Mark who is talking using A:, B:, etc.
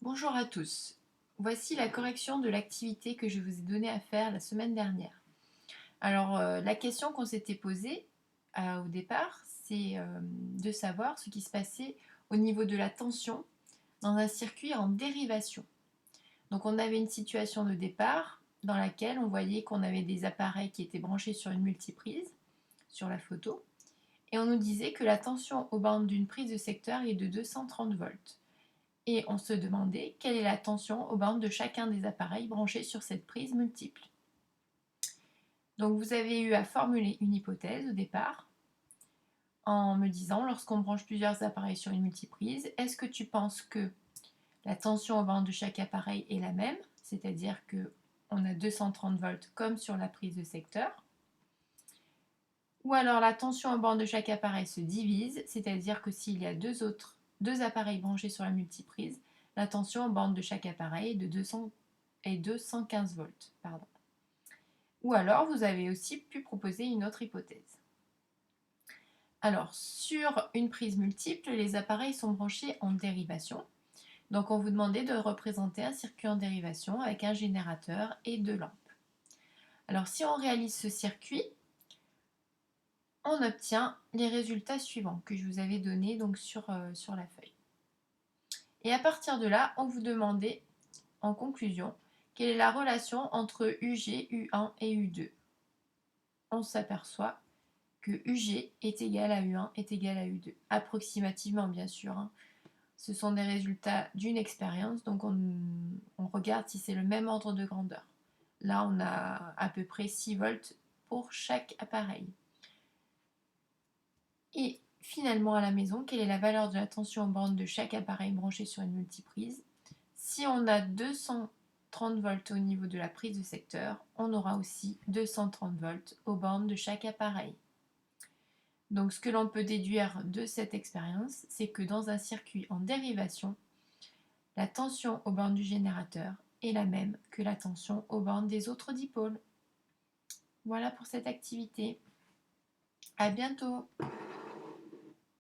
A: Bonjour à tous. Voici la correction de l'activité que je vous ai donnée à faire la semaine dernière. Alors, la question qu'on s'était posée au départ, c'est de savoir ce qui se passait au niveau de la tension dans un circuit en dérivation. Donc, on avait une situation de départ dans laquelle on voyait qu'on avait des appareils qui étaient branchés sur une multiprise, sur la photo, et on nous disait que la tension aux bandes d'une prise de secteur est de 230 volts. Et on se demandait quelle est la tension aux bandes de chacun des appareils branchés sur cette prise multiple. Donc vous avez eu à formuler une hypothèse au départ en me disant, lorsqu'on branche plusieurs appareils sur une multiprise, est-ce que tu penses que la tension aux bandes de chaque appareil est la même, c'est-à-dire qu'on a 230 volts comme sur la prise de secteur, ou alors la tension aux bandes de chaque appareil se divise, c'est-à-dire que s'il y a deux appareils branchés sur la multiprise, la tension en bande de chaque appareil est de 115 volts. Pardon. Ou alors, vous avez aussi pu proposer une autre hypothèse. Alors, sur une prise multiple, les appareils sont branchés en dérivation. Donc, on vous demandait de représenter un circuit en dérivation avec un générateur et deux lampes. Alors, si on réalise ce circuit, on obtient les résultats suivants que je vous avais donnés donc sur la feuille. Et à partir de là, on vous demandait, en conclusion, quelle est la relation entre UG, U1 et U2. On s'aperçoit que UG est égal à U1 est égal à U2. Approximativement, bien sûr. Ce sont des résultats d'une expérience, donc on regarde si c'est le même ordre de grandeur. Là, on a à peu près 6 volts pour chaque appareil. Et finalement, à la maison, quelle est la valeur de la tension en bande de chaque appareil branché sur une multiprise? Si on a 230 volts au niveau de la prise de secteur, on aura aussi 230 volts aux bornes de chaque appareil. Donc ce que l'on peut déduire de cette expérience, c'est que dans un circuit en dérivation, la tension aux bornes du générateur est la même que la tension aux bornes des autres dipôles. Voilà pour cette activité. À bientôt!